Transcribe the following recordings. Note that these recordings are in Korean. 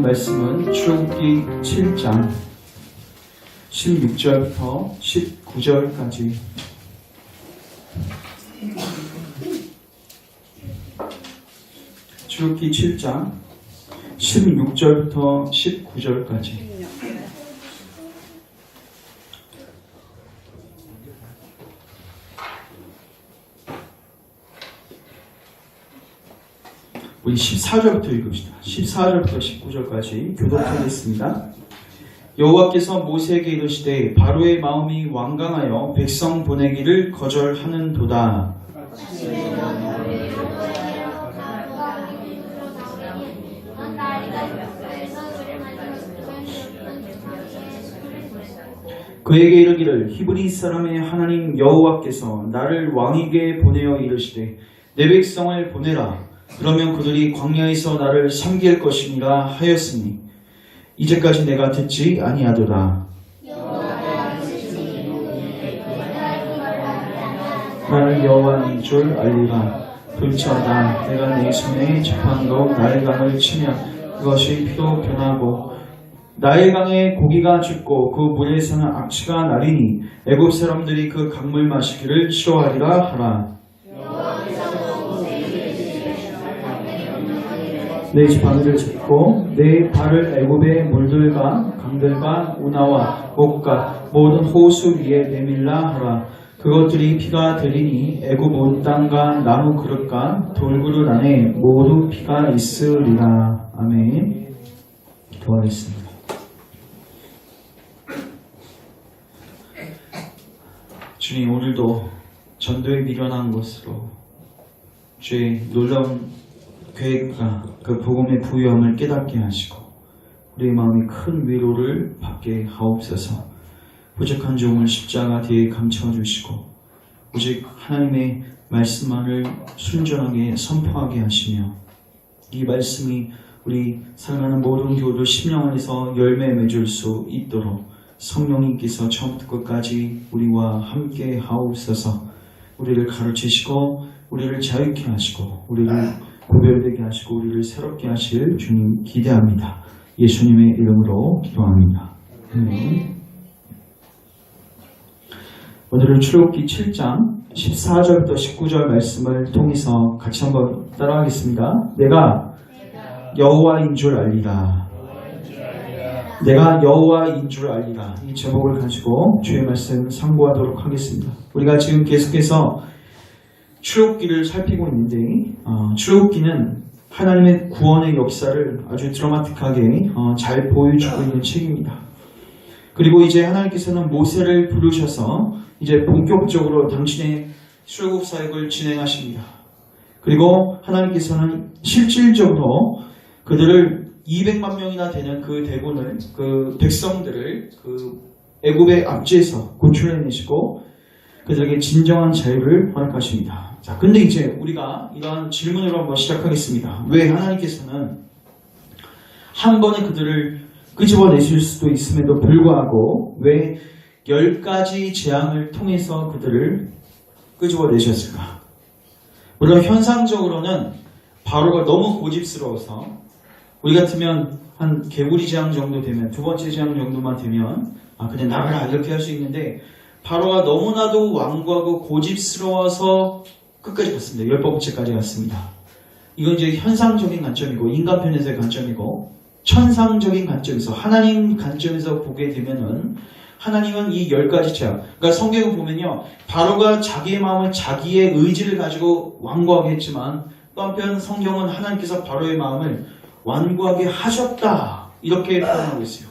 말씀은 출애굽기 7장 16절부터 19절까지 출애굽기 7장 16절부터 19절까지 우리 14절부터 읽읍시다. 14절부터 19절까지 교독하겠습니다. 여호와께서 모세에게 이르시되 바로의 마음이 완강하여 백성 보내기를 거절하는도다. 그에게 이르기를 히브리 사람의 하나님 여호와께서 나를 왕에게 보내어 이르시되 내 백성을 보내라. 그러면 그들이 광야에서 나를 섬길 것이니라 하였으니 이제까지 내가 듣지 아니하더라. 나는 여호와인 줄 알리라. 불처다 내가 내 손에 재판으로 나일강을 치면 그것이 피로 변하고 나일강에 고기가 죽고 그 물에서는 악취가 나리니 애굽 사람들이 그 강물 마시기를 싫어하리라 하라. 내 지팡이를 짚고 내 발을 애굽의 물들과 강들과 운하와 목과 모든 호수 위에 내밀라 하라. 그것들이 피가 되리니 애굽 온 땅과 나무 그릇과 돌그릇 안에 모두 피가 있으리라. 아멘. 기도하겠습니다. 주님, 오늘도 전도에 미련한 것으로 주의 놀라운 계획과 그 복음의 부유함을 깨닫게 하시고 우리의 마음이 큰 위로를 받게 하옵소서. 부족한 종을 십자가 뒤에 감춰주시고 오직 하나님의 말씀만을 순전하게 선포하게 하시며 이 말씀이 우리 사랑하는 모든 교우들 심령 안에서 열매 맺을 수 있도록 성령님께서 처음부터 끝까지 우리와 함께 하옵소서. 우리를 가르치시고 우리를 자유케 하시고 우리를 구별되게 하시고 우리를 새롭게 하실 주님 기대합니다. 예수님의 이름으로 기도합니다. 오늘은 출애굽기 7장 14절부터 19절 말씀을 통해서 같이 한번 따라하겠습니다. 내가 여호와인 줄 알리라. 내가 여호와인 줄 알리라. 이 제목을 가지고 주의 말씀 상고하도록 하겠습니다. 우리가 지금 계속해서 출애굽기를 살피고 있는데 출애굽기는 하나님의 구원의 역사를 아주 드라마틱하게 잘 보여주고 있는 책입니다. 그리고 이제 하나님께서는 모세를 부르셔서 이제 본격적으로 당신의 출애굽 사역을 진행하십니다. 그리고 하나님께서는 실질적으로 그들을 200만 명이나 되는 그 대군을 그 백성들을 그 애굽의 압제에서 구출해내시고 그들에게 진정한 자유를 허락하십니다. 자, 근데 이제 우리가 이러한 질문으로 한번 시작하겠습니다. 왜 하나님께서는 한 번에 그들을 끄집어내실 수도 있음에도 불구하고 왜 10가지 재앙을 통해서 그들을 끄집어내셨을까? 물론 현상적으로는 바로가 너무 고집스러워서 우리 같으면 한 개구리 재앙 정도 되면 두 번째 재앙 정도만 되면 그냥 나가라 이렇게 할 수 있는데 바로가 너무나도 완고하고 고집스러워서 끝까지 갔습니다. 10번째까지 갔습니다. 이건 이제 현상적인 관점이고 인간편에서의 관점이고 천상적인 관점에서 하나님 관점에서 보게 되면은 하나님은 이 10가지 재앙 그러니까 성경을 보면요 바로가 자기의 마음을 자기의 의지를 가지고 완고하게 했지만 또 한편 성경은 하나님께서 바로의 마음을 완고하게 하셨다 이렇게 표현하고 있어요.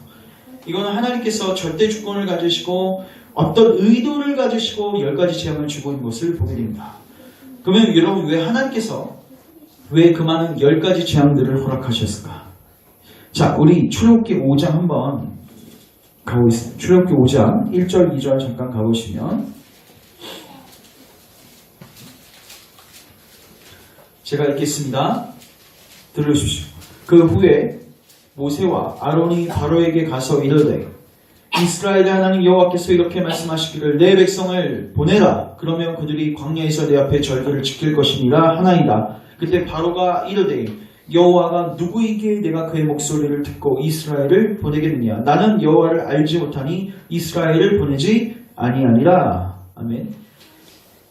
이거는 하나님께서 절대 주권을 가지시고 어떤 의도를 가지시고 10가지 재앙을 주고 있는 것을 보게 됩니다. 그러면 여러분 왜 하나님께서 왜 그 많은 10가지 재앙들을 허락하셨을까? 자, 우리 출애굽기 5장 한번 가보겠습니다. 출애굽기 5장 1절 2절 잠깐 가보시면 제가 읽겠습니다. 들으십시오. 그 후에 모세와 아론이 바로에게 가서 이르되 이스라엘의 하나님 여호와께서 이렇게 말씀하시기를 내 백성을 보내라. 그러면 그들이 광야에서 내 앞에 절기를 지킬 것이니라 하나이다. 그때 바로가 이르되 여호와가 누구에게 내가 그의 목소리를 듣고 이스라엘을 보내겠느냐? 나는 여호와를 알지 못하니 이스라엘을 보내지 아니하니라. 아멘.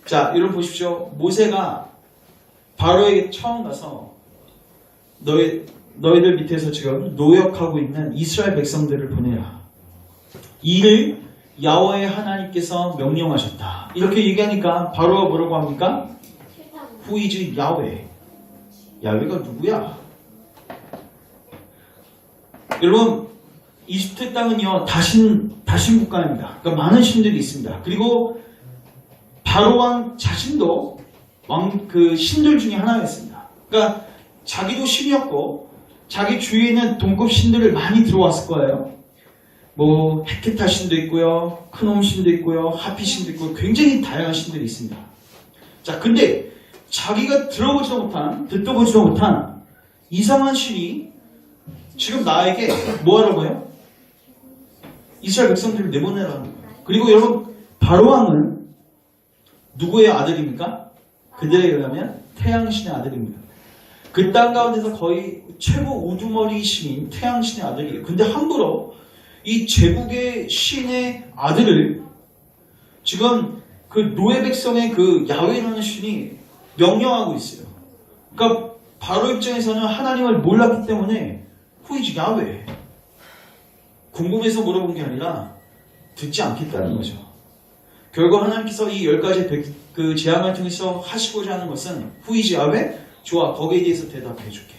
자, 여러분 보십시오. 모세가 바로에게 처음 가서 너희들 밑에서 지금 노역하고 있는 이스라엘 백성들을 보내라. 이를 야훼 하나님께서 명령하셨다. 이렇게 얘기하니까 바로가 뭐라고 합니까? Who is 야훼? 야훼가 누구야? 여러분, 이집트 땅은요 다신 국가입니다. 그러니까 많은 신들이 있습니다. 그리고 바로 왕 자신도 그 신들 중에 하나였습니다. 그러니까 자기도 신이었고 자기 주위에는 동급 신들을 많이 들어왔을 거예요. 뭐 헤케타 신도 있고요, 크놈 신도 있고요, 하피 신도 있고 굉장히 다양한 신들이 있습니다. 자, 근데 자기가 들어보지도 못한, 듣도 보지도 못한 이상한 신이 지금 나에게 뭐 하라고요? 이스라엘 백성들을 내보내라는 거예요. 그리고 여러분, 바로 왕은 누구의 아들입니까? 그들에 의하면 태양신의 아들입니다. 그 땅 가운데서 거의 최고 우두머리 신인 태양신의 아들이에요. 근데 함부로 이 제국의 신의 아들을 지금 그 노예 백성의 그 야훼라는 신이 명령하고 있어요. 그러니까 바로 입장에서는 하나님을 몰랐기 때문에 후이지 야훼 궁금해서 물어본 게 아니라 듣지 않겠다는 거죠. 결국 하나님께서 이 10가지 그 재앙을 통해서 하시고자 하는 것은 후이지 야훼? 좋아, 거기에 대해서 대답해 줄게.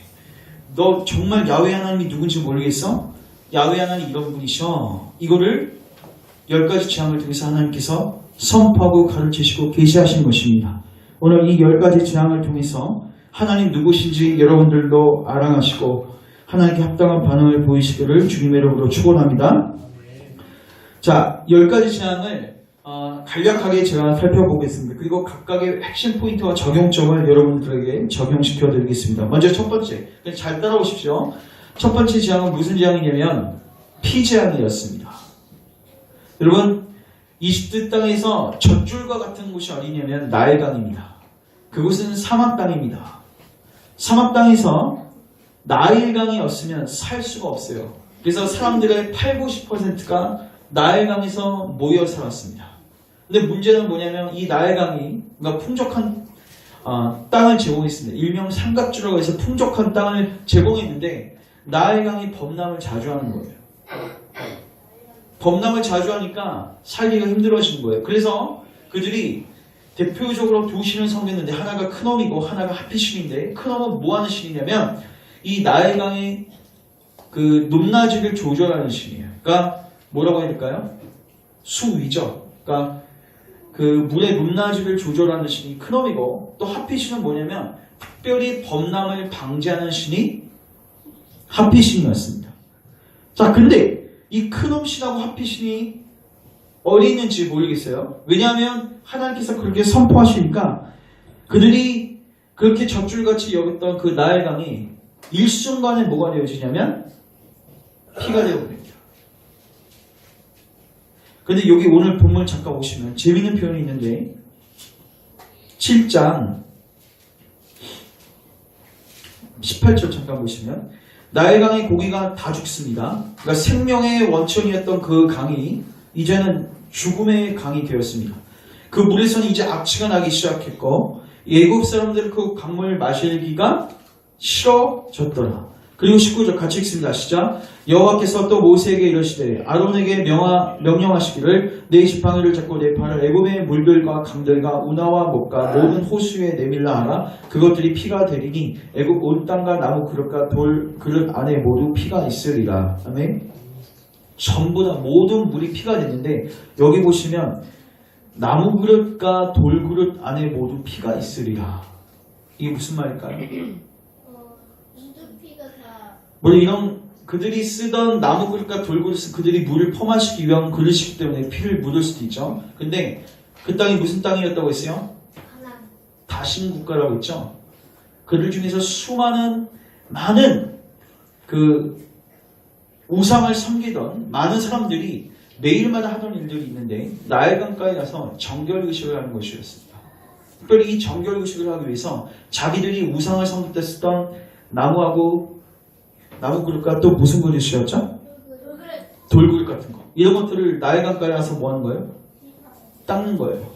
너 정말 야훼 하나님이 누군지 모르겠어? 야훼 하나님 이런 분이셔. 이거를 10가지 재앙을 통해서 하나님께서 선포하고 가르치시고 계시하신 것입니다. 오늘 이 10가지 재앙을 통해서 하나님 누구신지 여러분들도 알아가시고 하나님께 합당한 반응을 보이시기를 주님의 이름으로 축원합니다. 자, 10가지 재앙을 간략하게 제가 살펴보겠습니다. 그리고 각각의 핵심 포인트와 적용점을 여러분들에게 적용시켜 드리겠습니다. 먼저 첫 번째, 잘 따라오십시오. 첫 번째 재앙은 무슨 재앙이냐면 피재앙이었습니다. 여러분, 이집트 땅에서 젖줄과 같은 곳이 어디냐면 나일강입니다. 그곳은 사막 땅입니다. 사막 땅에서 나일강이 없으면 살 수가 없어요. 그래서 사람들의 80~90%가 나일강에서 모여 살았습니다. 근데 문제는 뭐냐면 이 나일강이 그러니까 풍족한 땅을 제공했습니다. 일명 삼각주라고 해서 풍족한 땅을 제공했는데 나일강이 범람을 자주 하는 거예요. 범람을 자주 하니까 살기가 힘들어지는 거예요. 그래서 그들이 대표적으로 두 신을 섬겼는데 하나가 크놈이고 하나가 하피신인데 크놈은 뭐 하는 신이냐면 이 나일강의 그 높낮이를 조절하는 신이에요. 그러니까 뭐라고 해야 될까요? 수위죠. 그러니까 그 물의 높낮이를 조절하는 신이 크놈이고 또 하피신은 뭐냐면 특별히 범람을 방지하는 신이 하피신이었습니다. 자, 근데 이 크놈 신하고 하피신이 어디 있는지 모르겠어요. 왜냐하면 하나님께서 그렇게 선포하시니까 그들이 그렇게 젖줄같이 여겼던 그 나일강이 일순간에 뭐가 되어지냐면 피가 되어버립니다. 근데 여기 오늘 본문 잠깐 보시면 재미있는 표현이 있는데 7장 18절 잠깐 보시면 나일강의 고기가 다 죽습니다. 그러니까 생명의 원천이었던 그 강이 이제는 죽음의 강이 되었습니다. 그 물에서는 이제 악취가 나기 시작했고 애굽 사람들은 그 강물을 마시기가 싫어졌더라. 그리고 19절 같이 읽습니다. 시작. 여호와께서 또 모세에게 이르시되 아론에게 명령하시기를 내 지팡이를 잡고 내 팔을 애굽의 물들과 강들과 운하와 목과 모든 호수에 내밀라 하라. 그것들이 피가 되리니 애굽 온 땅과 나무 그릇과 돌 그릇 안에 모두 피가 있으리라. 아멘. 전부 다 모든 물이 피가 됐는데 여기 보시면 나무 그릇과 돌 그릇 안에 모두 피가 있으리라. 이게 무슨 말일까요? 물론 이런 그들이 쓰던 나무 그릇과 돌 그릇은 그들이 물을 퍼마시기 위한 그릇이기 때문에 피를 묻을 수도 있죠. 근데 그 땅이 무슨 땅이었다고 했어요? 다신 국가라고 했죠. 그들 중에서 많은 그 우상을 섬기던 많은 사람들이 매일마다 하던 일들이 있는데 나일강가에 가서 정결의식을 하는 것이었습니다. 특별히 이 정결의식을 하기 위해서 자기들이 우상을 섬겼던 나무 그릇과 또 무슨 그릇이 씌웠죠? 돌그릇 같은 거. 이런 것들을 나일강가에 와서 뭐 하는 거예요? 닦는 거예요.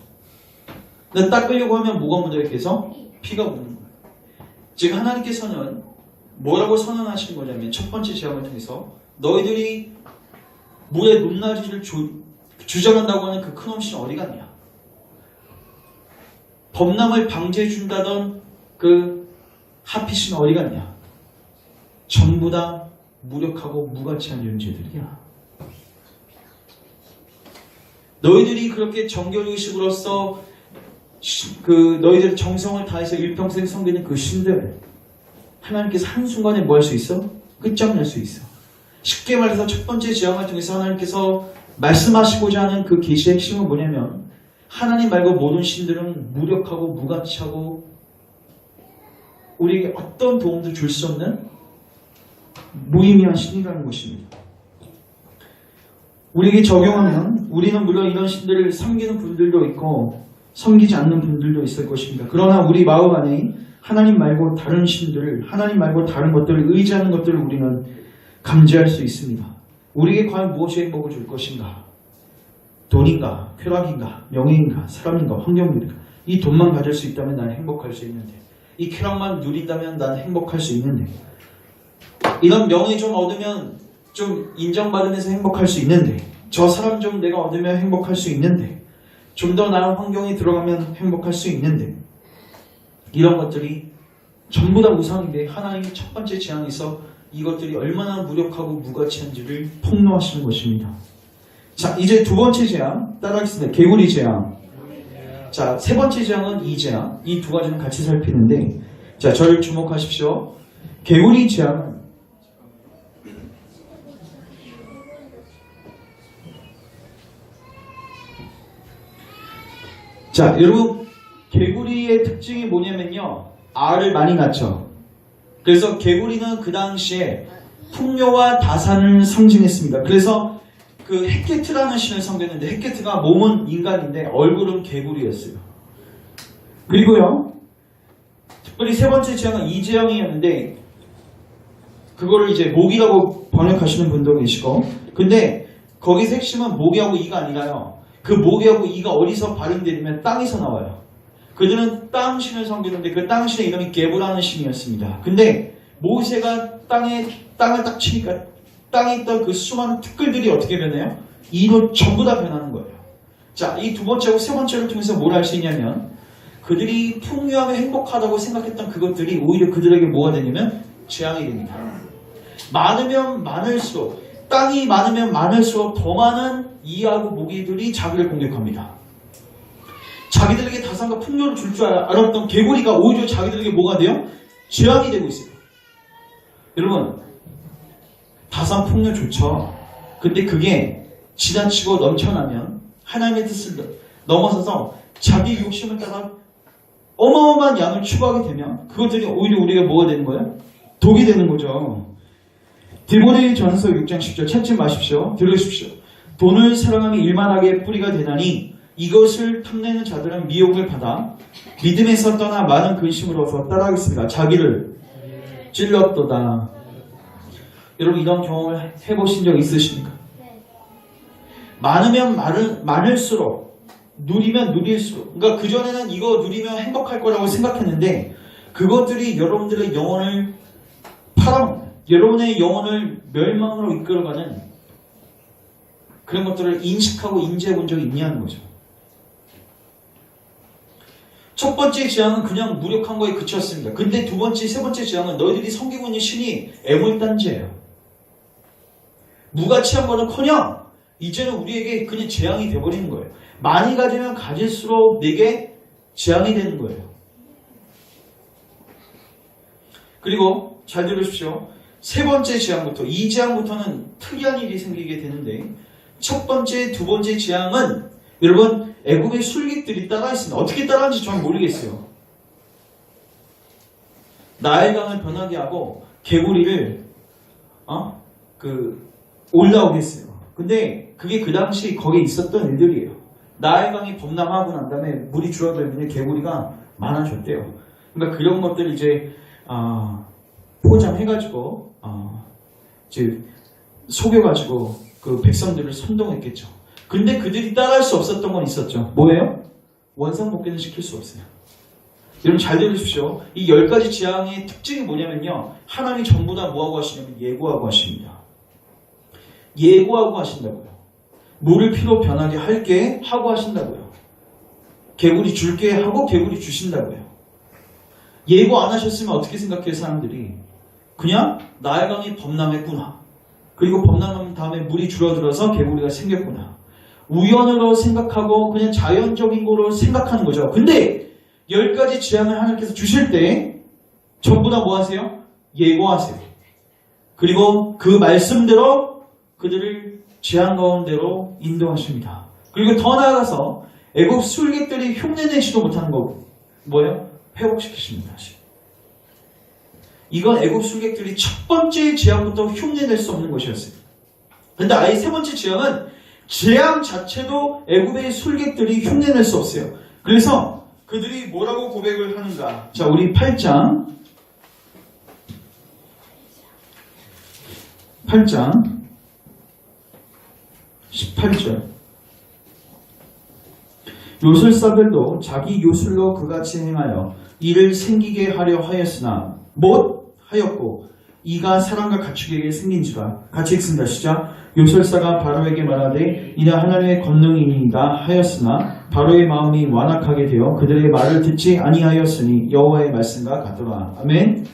근데 닦으려고 하면 뭐가 묻어요? 계속 피가 묻는 거예요. 즉 하나님께서는 뭐라고 선언하신 거냐면 첫 번째 재앙을 통해서 너희들이 물의 높낮이를 주장한다고 하는 그 큰 엄씨는 어디 갔냐? 범람을 방지해 준다던 그 하핏은 어디 갔냐? 전부 다 무력하고 무가치한 존재들이야. 너희들이 그렇게 정결의식으로서 너희들 정성을 다해서 일평생 섬기는 그 신들, 하나님께서 한순간에 뭐 할 수 있어? 끝장낼 수 있어. 쉽게 말해서 첫 번째 재앙을 통해서 하나님께서 말씀하시고자 하는 그 계시의 핵심은 뭐냐면 하나님 말고 모든 신들은 무력하고 무가치하고 우리에게 어떤 도움도 줄 수 없는 무의미한 신이라는 것입니다. 우리에게 적용하면 우리는 물론 이런 신들을 섬기는 분들도 있고 섬기지 않는 분들도 있을 것입니다. 그러나 우리 마음 안에 하나님 말고 다른 신들을, 하나님 말고 다른 것들을 의지하는 것들을 우리는 감지할 수 있습니다. 우리에게 과연 무엇이 행복을 줄 것인가? 돈인가? 쾌락인가? 명예인가? 사람인가? 환경인가? 이 돈만 가질 수 있다면 난 행복할 수 있는데, 이 쾌락만 누린다면 난 행복할 수 있는데, 이런 명예 좀 얻으면 좀 인정받으면서 행복할 수 있는데, 저 사람 좀 내가 얻으면 행복할 수 있는데, 좀 더 나은 환경에 들어가면 행복할 수 있는데, 이런 것들이 전부 다 우상인데 하나님이 첫 번째 재앙에서 이것들이 얼마나 무력하고 무가치한지를 폭로하시는 것입니다. 자, 이제 두 번째 재앙 따라하겠습니다. 개구리 재앙. 자, 세 번째 재앙은 이 재앙. 이 두 가지는 같이 살피는데, 자, 저를 주목하십시오. 개구리 재앙은 자, 여러분 개구리의 특징이 뭐냐면요. 알을 많이 낳죠. 그래서 개구리는 그 당시에 풍요와 다산을 상징했습니다. 그래서 그 헷게트라는 신을 섬겼는데 헷게트가 몸은 인간인데 얼굴은 개구리였어요. 그리고요. 특별히 세 번째 재앙은 이재앙이었는데 그거를 이제 모기라고 번역하시는 분도 계시고 근데 거기서 핵심은 모기하고 이가 아니라요. 그 모기하고 이가 어디서 발현되냐면 땅에서 나와요. 그들은 땅신을 섬기는데 그 땅신의 이름이 게브라는 신이었습니다. 근데 모세가 땅을 딱 치니까 땅에 있던 그 수많은 티끌들이 어떻게 변해요? 이로 전부 다 변하는 거예요. 자, 이 두 번째하고 세 번째를 통해서 뭘 할 수 있냐면 그들이 풍요하며 행복하다고 생각했던 그것들이 오히려 그들에게 뭐가 되냐면 재앙이 됩니다. 많으면 많을수록 땅이 많으면 많을수록 더 많은 이하고 모기들이 자기를 공격합니다. 자기들에게 다산과 풍요를 줄 줄 알았던 개구리가 오히려 자기들에게 뭐가 돼요? 재앙이 되고 있어요. 여러분 다산 풍요 좋죠. 근데 그게 지나치고 넘쳐나면 하나님의 뜻을 넘어서서 자기 욕심을 따라 어마어마한 양을 추구하게 되면 그것들이 오히려 우리가 뭐가 되는 거예요? 독이 되는 거죠. 디모데전서 6장 10절 찾지 마십시오. 들으십시오. 돈을 사랑하며 일만하게 뿌리가 되나니 이것을 탐내는 자들은 미혹을 받아 믿음에서 떠나 많은 근심으로서 따라하겠습니다. 자기를 찔렀도다. 여러분 이런 경험을 해보신 적 있으십니까? 많으면 많을수록 누리면 누릴수록 그러니까 그전에는 이거 누리면 행복할 거라고 생각했는데 그것들이 여러분들의 영혼을 팔아먹는 여러분의 영혼을 멸망으로 이끌어가는 그런 것들을 인식하고 인지해 본 적이 있냐는 거죠. 첫 번째 재앙은 그냥 무력한 거에 그쳤습니다. 근데 두 번째, 세 번째 재앙은 너희들이 섬기고 있는 신이 애물단지예요. 무가치한 거는커녕 이제는 우리에게 그냥 재앙이 되어버리는 거예요. 많이 가지면 가질수록 내게 재앙이 되는 거예요. 그리고 잘 들으십시오. 세 번째 재앙부터, 이 재앙부터는 특이한 일이 생기게 되는데 첫 번째, 두 번째 재앙은 여러분 애굽의 술객들이 따라 있습니다. 어떻게 따라하는지 저는 모르겠어요. 나일강을 변하게 하고 개구리를 올라오게 했어요. 근데 그게 그 당시 거기에 있었던 일들이에요. 나일강이 범람하고 난 다음에 물이 줄어들면 개구리가 많아졌대요. 그러니까 그런 것들을 이제 포장해가지고 이제 속여가지고 그 백성들을 선동했겠죠. 근데 그들이 따라할 수 없었던 건 있었죠. 뭐예요? 원상복귀는 시킬 수 없어요. 여러분 잘 들으십시오. 이 10가지 재앙의 특징이 뭐냐면요. 하나님이 전부 다 뭐하고 하시냐면 예고하고 하십니다. 예고하고 하신다고요. 물을 피로 변하게 할게 하고 하신다고요. 개구리 줄게 하고 개구리 주신다고요. 예고 안 하셨으면 어떻게 생각해요, 사람들이? 그냥 나일강이 범람했구나. 그리고 범람한 다음에 물이 줄어들어서 개구리가 생겼구나. 우연으로 생각하고 그냥 자연적인 거로 생각하는 거죠. 근데 10가지 재앙을 하나님께서 주실 때 전부 다 뭐 하세요? 예고하세요. 그리고 그 말씀대로 그들을 재앙 가운데로 인도하십니다. 그리고 더 나아가서 애국 술객들이 흉내내지도 못하는 거 뭐예요? 회복시키십니다. 이건 애국 술객들이 첫 번째 재앙부터 흉내낼 수 없는 것이었어요. 근데 아예 세 번째 재앙은 재앙 자체도 애국의 술객들이 흉내낼 수 없어요. 그래서 그들이 뭐라고 고백을 하는가? 자, 우리 8장 18절. 요술사들도 자기 요술로 그같이 행하여 이를 생기게 하려 하였으나 못 하였고 이가 사람과 가축에게 생긴지라. 같이 읽습니다. 시작. 요술사가 바로에게 말하되 이는 하나님의 권능이니이다 하였으나 바로의 마음이 완악하게 되어 그들의 말을 듣지 아니하였으니 여호와의 말씀과 같더라. 아멘.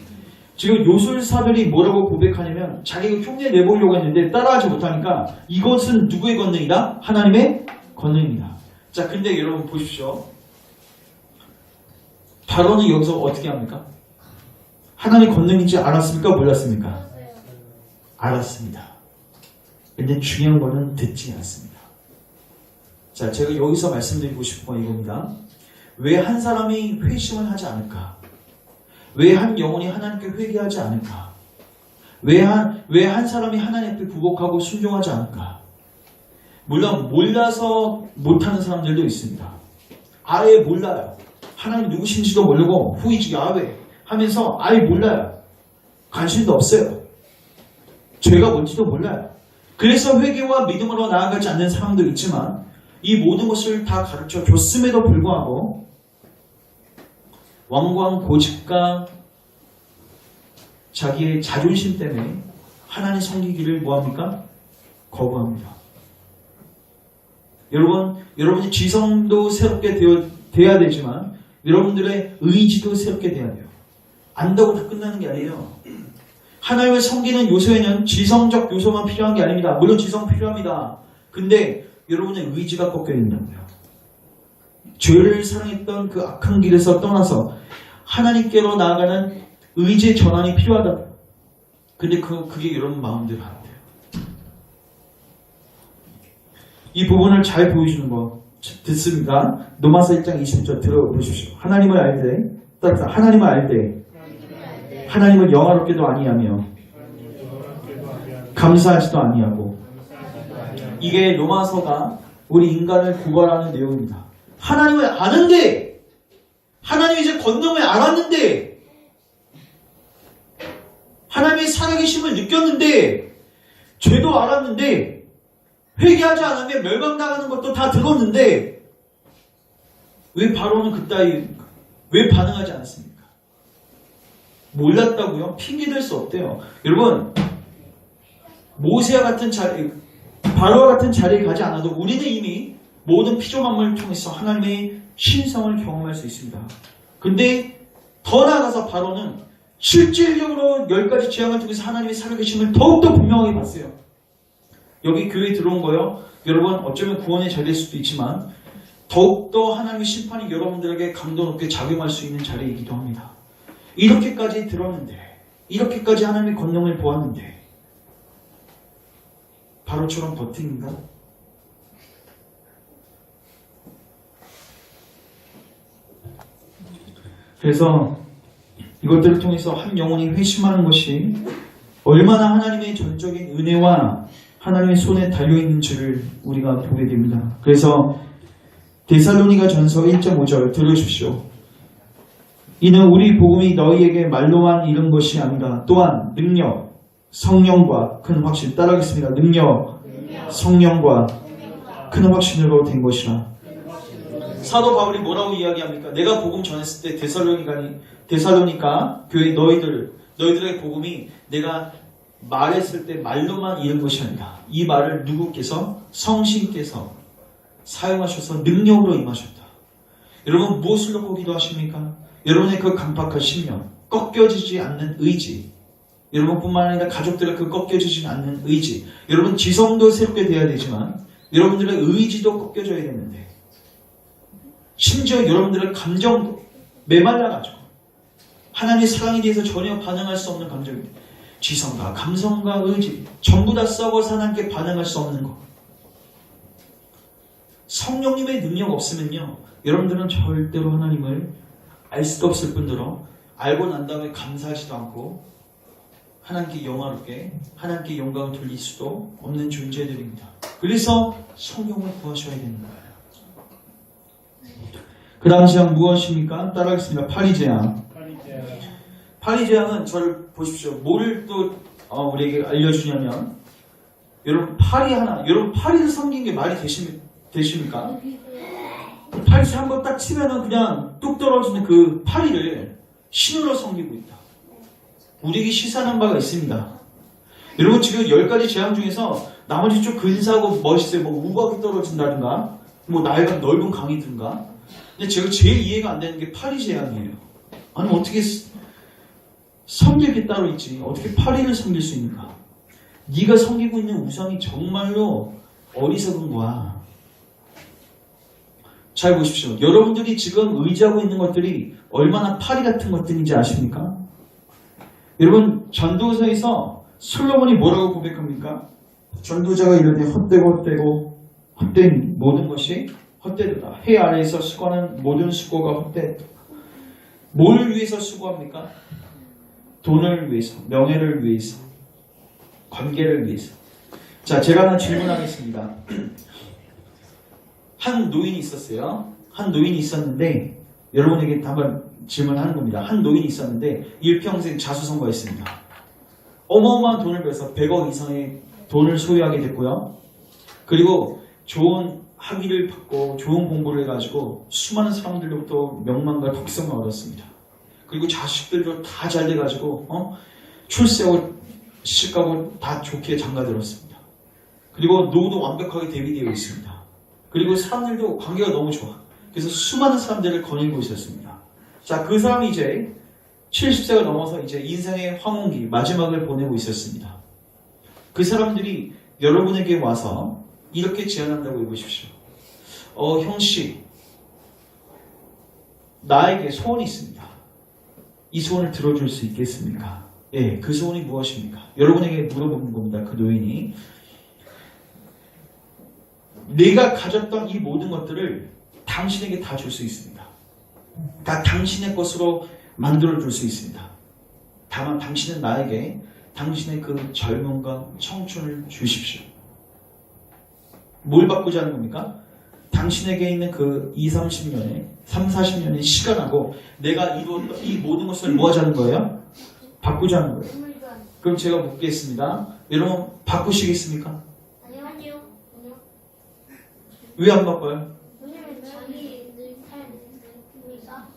지금 요술사들이 뭐라고 고백하냐면 자기가 흉내 내보려고 했는데 따라하지 못하니까 이것은 누구의 권능이다? 하나님의 권능이다. 자, 근데 여러분 보십시오. 바로는 여기서 어떻게 합니까? 하나님의 권능인지 알았습니까? 몰랐습니까? 알았습니다. 근데 중요한 거는 듣지 않습니다. 자, 제가 여기서 말씀드리고 싶은 건 이겁니다. 왜 한 사람이 회심을 하지 않을까? 왜 한 영혼이 하나님께 회개하지 않을까? 왜 한 사람이 하나님 앞에 부복하고 순종하지 않을까? 물론 몰라서 못하는 사람들도 있습니다. 아예 몰라요. 하나님 누구신지도 모르고 후이지 야훼 하면서 아예 몰라요. 관심도 없어요. 죄가 뭔지도 몰라요. 그래서 회개와 믿음으로 나아가지 않는 사람도 있지만 이 모든 것을 다 가르쳐 줬음에도 불구하고 왕광 고집과 자기의 자존심 때문에 하나님 섬기기를 뭐합니까? 거부합니다. 여러분의 지성도 새롭게 돼야 되지만 여러분들의 의지도 새롭게 돼야 돼요. 안다고 다 끝나는 게 아니에요. 하나님을 섬기는 요소에는 지성적 요소만 필요한 게 아닙니다. 물론 지성 필요합니다. 근데 여러분의 의지가 꺾여 있는다고요. 죄를 사랑했던 그 악한 길에서 떠나서 하나님께로 나아가는 의지의 전환이 필요하다. 근데 그게 여러분 마음대로 안 돼요. 이 부분을 잘 보여주는 거 듣습니다. 로마서 1장 20절 들어보십시오. 하나님을 알 때, 따라서 하나님을 알 때, 하나님을 영화롭게도 아니하며 감사하지도 아니하고. 이게 로마서가 우리 인간을 고발하는 내용입니다. 하나님을 아는데, 하나님이 이제 권능을 알았는데, 하나님의 살아계심을 느꼈는데, 죄도 알았는데, 회개하지 않으면 멸망당하는 것도 다 들었는데, 왜 바로는 그따위, 왜 반응하지 않습니까? 몰랐다고요? 핑계댈 수 없대요. 여러분, 모세와 같은 자리, 바로와 같은 자리에 가지 않아도 우리는 이미 모든 피조만물을 통해서 하나님의 신성을 경험할 수 있습니다. 근데 더 나아가서 바로는 실질적으로 10가지 재앙을 통해서 하나님의 살아계심을 더욱더 분명하게 봤어요. 여기 교회에 들어온 거요. 여러분 어쩌면 구원의 자리일 수도 있지만 더욱더 하나님의 심판이 여러분들에게 강도 높게 작용할 수 있는 자리이기도 합니다. 이렇게까지 들었는데, 이렇게까지 하나님의 권능을 보았는데 바로처럼 버팅인가? 그래서 이것들을 통해서 한 영혼이 회심하는 것이 얼마나 하나님의 전적인 은혜와 하나님의 손에 달려있는지를 우리가 보게 됩니다. 그래서 데살로니가 전서 1.5절 들으십시오. 이는 우리 복음이 너희에게 말로만 이른 것이 아니라 또한 능력, 성령과 큰 확신, 따라하겠습니다. 능력, 성령과 큰 확신으로 된 것이라. 사도 바울이 뭐라고 이야기합니까? 내가 복음 전했을 때 데살로니가 교회 너희들의 복음이 내가 말했을 때 말로만 이른 것이 아니라 이 말을 누구께서? 성신께서 사용하셔서 능력으로 임하셨다. 여러분 무엇을 놓고 기도하십니까? 여러분의 그 강팍한 심령, 꺾여지지 않는 의지, 여러분뿐만 아니라 가족들의 그 꺾여지지 않는 의지, 여러분 지성도 새롭게 돼야 되지만 여러분들의 의지도 꺾여져야 되는데, 심지어 여러분들의 감정도 메말라가지고 하나님의 사랑에 대해서 전혀 반응할 수 없는 감정입니다. 지성과 감성과 의지 전부 다 썩어서 하나님께 반응할 수 없는 것. 성령님의 능력 없으면요, 여러분들은 절대로 하나님을 알 수도 없을 뿐더러 알고 난 다음에 감사하지도 않고 하나님께 영화롭게 하나님께 영광을 돌릴 수도 없는 존재들입니다. 그래서 성령을 구하셔야 되는 거예요. 그 다음 재앙 무엇입니까? 따라하겠습니다. 파리재앙. 파리재앙은 저를 보십시오. 뭐를 또 우리에게 알려주냐면, 여러분 여러분 파리를 섬긴 게 말이 되십니까? 파리 한번 딱 치면은 그냥 뚝 떨어지는 그 파리를 신으로 섬기고 있다. 우리에게 시사하는 바가 있습니다. 여러분 지금 10가지 재앙 중에서 나머지 좀 근사하고 멋있어요. 뭐 우박이 떨어진다든가, 뭐 나이가 넓은 강이든가. 근데 제가 제일 이해가 안 되는 게 파리 재앙이에요. 아니 어떻게 섬길 게 따로 있지, 어떻게 파리를 섬길 수 있는가? 네가 섬기고 있는 우상이 정말로 어리석은 거야. 잘 보십시오. 여러분들이 지금 의지하고 있는 것들이 얼마나 파리 같은 것들인지 아십니까? 여러분 전도서에서 솔로몬이 뭐라고 고백합니까? 전도자가 이르되 헛된 모든 것이 헛되도다. 해 아래에서 수고하는 모든 수고가 헛되다. 뭘 위해서 수고합니까? 돈을 위해서, 명예를 위해서, 관계를 위해서. 자, 제가 하나 질문하겠습니다. 한 노인이 있었어요. 한 노인이 있었는데, 여러분에게 한번 질문하는 겁니다. 한 노인이 있었는데 일평생 자수성가했습니다. 어마어마한 돈을 벌어서 100억 이상의 돈을 소유하게 됐고요. 그리고 좋은 학위를 받고 좋은 공부를 해가지고 수많은 사람들로부터 명망과 덕성을 얻었습니다. 그리고 자식들도 다 잘 돼가지고 출세하고 시집가고 다 좋게 장가들었습니다. 그리고 노후도 완벽하게 대비되어 있습니다. 그리고 사람들도 관계가 너무 좋아. 그래서 수많은 사람들을 거닐고 있었습니다. 자, 그 사람이 이제 70세가 넘어서 이제 인생의 황혼기 마지막을 보내고 있었습니다. 그 사람들이 여러분에게 와서 이렇게 제안한다고 해보십시오. 형씨, 나에게 소원이 있습니다. 이 소원을 들어줄 수 있겠습니까? 예, 그 소원이 무엇입니까? 여러분에게 물어보는 겁니다. 그 노인이. 내가 가졌던 이 모든 것들을 당신에게 다 줄 수 있습니다. 다 당신의 것으로 만들어줄 수 있습니다. 다만 당신은 나에게 당신의 그 젊음과 청춘을 주십시오. 뭘 바꾸자 하는 겁니까? 당신에게 있는 그 20-30년의 30-40년의 시간하고 내가 이루었던 이 모든 것을 뭐 하자는 거예요? 바꾸자는 거예요. 그럼 제가 묻겠습니다. 여러분 바꾸시겠습니까? 아니요. 왜 안 바꿔요? 왜냐면 자기 삶이니까.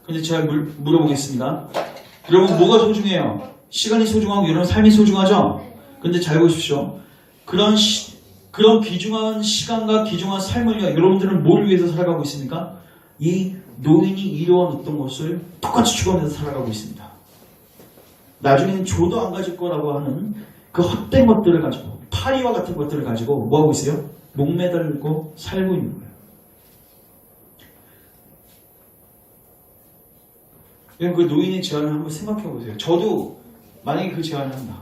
근데 제가 물어보겠습니다. 여러분 뭐가 소중해요? 시간이 소중하고 여러분 삶이 소중하죠? 근데 잘 보십시오. 그런 귀중한 시간과 귀중한 삶을 위해 여러분들은 뭘 위해서 살아가고 있습니까? 이 노인이 이루어놨던 것을 똑같이 추구하면서 살아가고 있습니다. 나중에는 조도 안 가질 거라고 하는 그 헛된 것들을 가지고, 파리와 같은 것들을 가지고 뭐 하고 있어요? 목매달고 살고 있는 거예요. 그 노인의 제안을 한번 생각해 보세요. 저도 만약에 그 제안을 한다.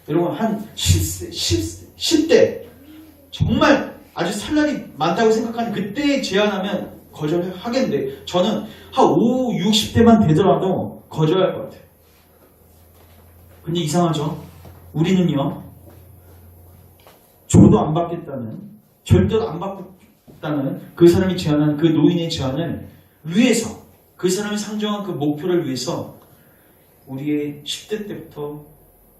여러분 한 10대 정말 아주 살날이 많다고 생각하는 그때 제안하면 거절하겠는데 저는 한 5, 60대만 되더라도 거절할 것 같아요. 근데 이상하죠? 우리는요, 줘도 안 받겠다는, 절대로 안 받겠다는 그 사람이 제안한 그 노인의 제안을 위해서 그 사람이 상정한 그 목표를 위해서 우리의 10대 때부터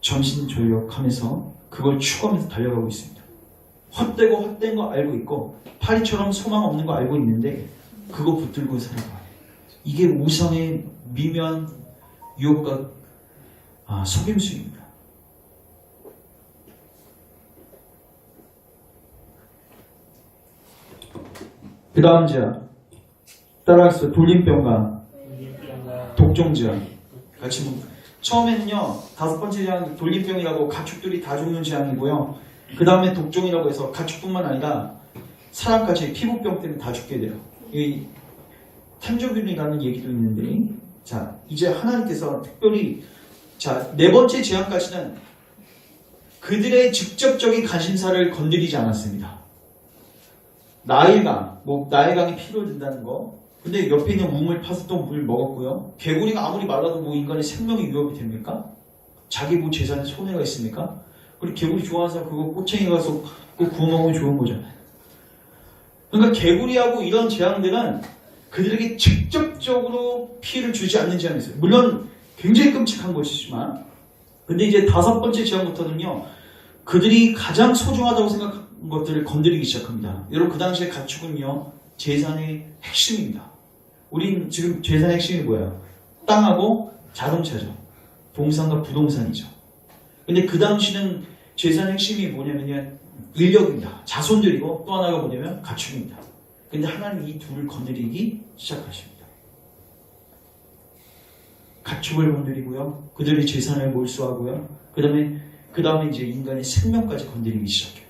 전신전력하면서 그걸 추구하면서 달려가고 있습니다. 헛되고 헛된 거 알고 있고 파리처럼 소망 없는 거 알고 있는데 그거 붙들고 살아가요. 이게 우상의 미묘한 유혹과 속임수입니다. 그 다음 제안 따라서 돌림병과 독종제한 같이 처음에는요 5번째 제한 돌림병이라고 가축들이 다 죽는 제한이고요. 그 다음에 독종이라고 해서 가축뿐만 아니라 사람까지 피부병 때문에 다 죽게 돼요. 이 탐조균이라는 얘기도 있는데 자 이제 하나님께서 특별히 자 4번째 제한까지는 그들의 직접적인 관심사를 건드리지 않았습니다. 나일강이 피로 든다는 거. 근데 옆에 있는 우물 파서 또 물 먹었고요. 개구리가 아무리 말라도 뭐 인간의 생명이 위협이 됩니까? 자기 뭐 재산에 손해가 있습니까? 그리고 개구리 좋아해서 그거 꼬챙이 가서 그거 구워 먹으면 좋은 거잖아요. 그러니까 개구리하고 이런 재앙들은 그들에게 직접적으로 피해를 주지 않는 재앙이 있어요. 물론 굉장히 끔찍한 것이지만 근데 이제 5번째 재앙부터는요. 그들이 가장 소중하다고 생각한 것들을 건드리기 시작합니다. 여러분 그 당시에 가축은요. 재산의 핵심입니다. 우린 지금 재산의 핵심이 뭐예요? 땅하고 자동차죠. 동산과 부동산이죠. 근데 그 당시는 재산의 핵심이 뭐냐면요. 인력입니다. 자손들이고 또 하나가 뭐냐면 가축입니다. 근데 하나님 이 둘을 건드리기 시작하십니다. 가축을 건드리고요. 그들의 재산을 몰수하고요. 그 다음에 이제 인간의 생명까지 건드리기 시작해요.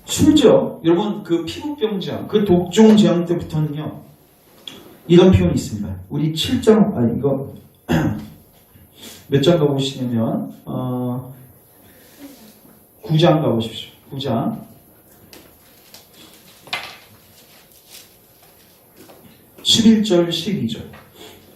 심지어 여러분 그 피부병 그 독종 재앙 때부터는요. 이런 표현이 있습니다. 우리 7장 이거 몇 장 가보시냐면 9장 가보십시오. 9장 11절 12절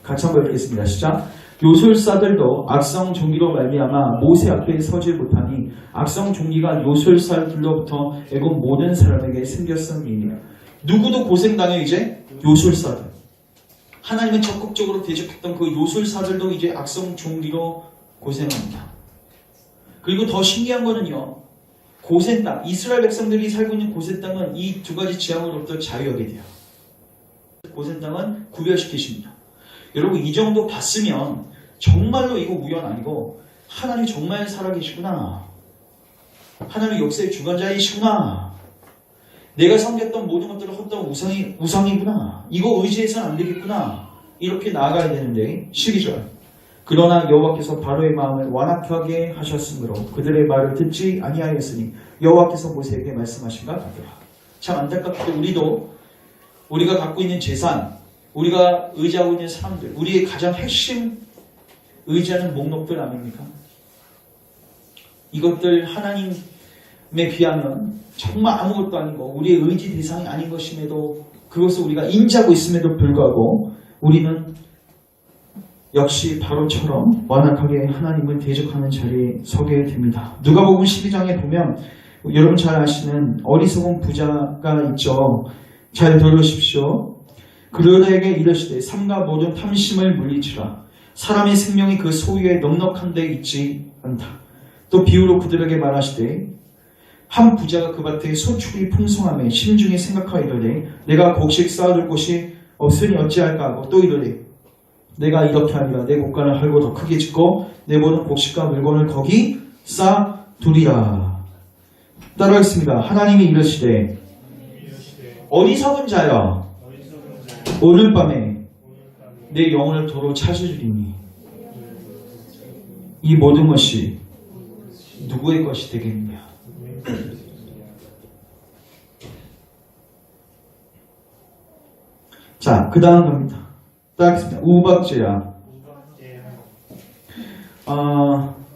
같이 한번 읽겠습니다. 시작. 요술사들도 악성 종기로 말미암아 모세 앞에 서지 못하니 악성 종기가 요술사들로부터 애굽 모든 사람에게 생겼음이니라. 누구도 고생당해 이제 요술사들. 하나님은 적극적으로 대적했던 그 요술사들도 이제 악성 종기로 고생합니다. 그리고 더 신기한 거는요. 고센 땅, 이스라엘 백성들이 살고 있는 고센 땅은 이 두 가지 재앙으로부터 자유하게 돼요. 고센 땅은 구별시키십니다. 여러분 이 정도 봤으면 정말로 이거 우연 아니고 하나님이 정말 살아계시구나. 하나님이 역사의 주관자이시구나. 내가 섬겼던 모든 것들을 헛다운 우상이구나. 이거 의지해서는 안 되겠구나. 이렇게 나아가야 되는데 12절 그러나 여호와께서 바로의 마음을 완악하게 하셨으므로 그들의 말을 듣지 아니하였으니 여호와께서 모세에게 말씀하신 바 같더라. 참 안타깝게도 우리가 갖고 있는 재산 우리가 의지하고 있는 사람들 우리의 가장 핵심 의지하는 목록들 아닙니까? 이것들 하나님에 비하면 정말 아무것도 아니고 우리의 의지 대상이 아닌 것임에도 그것을 우리가 인지하고 있음에도 불구하고 우리는 역시 바로처럼 완악하게 하나님을 대적하는 자리에 서게 됩니다. 누가복음 12장에 보면 여러분 잘 아시는 어리석은 부자가 있죠. 잘 들으십시오. 그들에게 이르시되 삼가 모든 탐심을 물리치라. 사람의 생명이 그 소유에 넉넉한 데 있지 않다. 또 비유로 그들에게 말하시되 한 부자가 그 밭에 소출이 풍성함에 심중에 생각하여 이르되 내가 곡식 쌓아둘 곳이 없으니 어찌할까 하고 또 이르되 내가 이렇게 하리라. 내 곡간을 헐고 더 크게 짓고 내 모든 곡식과 물건을 거기 쌓아두리라. 따라하겠습니다. 하나님이 이르시되 어리석은 자여 오늘 밤에 내 영혼을 도로 찾으리니 이 모든 것이 누구의 것이 되겠느냐. 자, 그 다음 갑니다. 따라하겠습니다. 우박제약.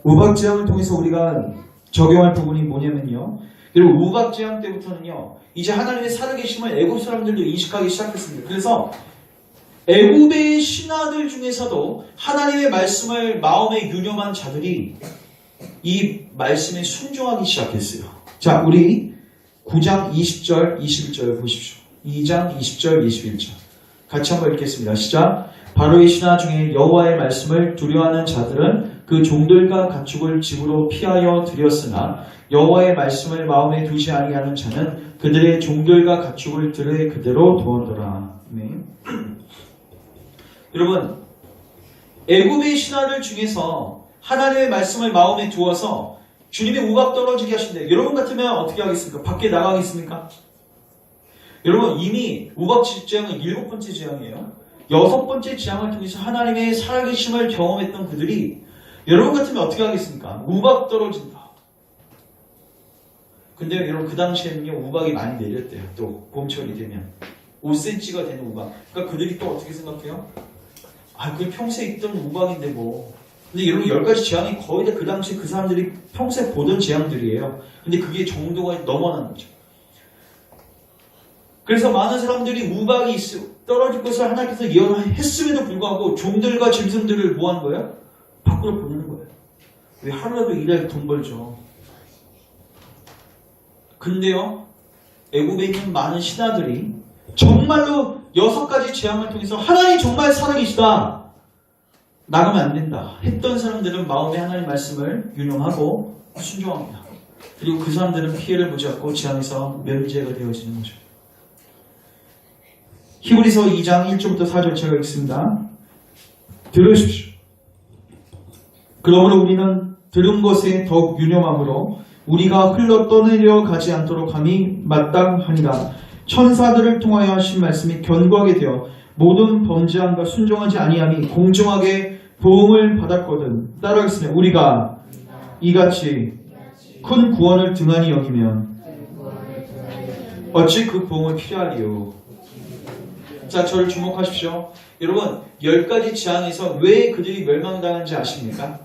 우박제약을 통해서 우리가 적용할 부분이 뭐냐면요. 그리고 우박제약 때부터는요. 이제 하나님의 살아계심을 애굽 사람들도 인식하기 시작했습니다. 그래서 애굽의 신하들 중에서도 하나님의 말씀을 마음에 유념한 자들이 이 말씀에 순종하기 시작했어요. 자, 우리 9장 20절, 21절 보십시오. 2장 20절, 21절. 같이 한번 읽겠습니다. 시작. 바로 이 신하 중에 여호와의 말씀을 두려워하는 자들은 그 종들과 가축을 집으로 피하여 들였으나 여호와의 말씀을 마음에 두지 아니하는 자는 그들의 종들과 가축을 들에 그대로 두었더라. 네. 여러분, 애굽의 신하들 중에서 하나님의 말씀을 마음에 두어서 주님이 우박 떨어지게 하신대. 여러분 같으면 어떻게 하겠습니까? 밖에 나가겠습니까? 여러분, 이미 우박 재앙은 7번째 재앙이에요. 6번째 재앙을 통해서 하나님의 살아계심을 경험했던 그들이 여러분 같으면 어떻게 하겠습니까? 우박 떨어진다. 근데 여러분 그 당시에는요 우박이 많이 내렸대요. 또 봄철이 되면 5cm가 되는 우박. 그러니까 그들이 또 어떻게 생각해요? 아, 그게 평소에 있던 우박인데 뭐. 근데 여러분 10가지 재앙이 거의 다 그 당시에 그 사람들이 평소에 보던 재앙들이에요. 근데 그게 정도가 넘어난 거죠. 그래서 많은 사람들이 우박이 떨어질 것을 하나님께서 예언했음에도 불구하고 종들과 짐승들을 뭐 한 거예요? 밖으로 보내는 거예요. 왜 하루라도 일할 돈 벌죠. 근데요, 애굽에 있는 많은 신하들이 정말로 6가지 재앙을 통해서 하나님 정말 살아계시다. 나가면 안 된다. 했던 사람들은 마음에 하나님 말씀을 유념하고 순종합니다. 그리고 그 사람들은 피해를 보지 않고 재앙에서 면제가 되어지는 거죠. 히브리서 2장 1절부터 4절 제가 읽습니다. 들으십시오. 그러므로 우리는 들은 것에 더욱 유념함으로 우리가 흘러 떠내려 가지 않도록 함이 마땅하니라. 천사들을 통하여 하신 말씀이 견고하게 되어 모든 범죄함과 순종하지 아니함이 공정하게 보응을 받았거든. 따라하겠습니다. 우리가 이같이 큰 구원을 등한히 여기면 어찌 그 보응을 필요하리요. 자, 저를 주목하십시오. 여러분, 10가지 재앙에서 왜 그들이 멸망당한지 아십니까?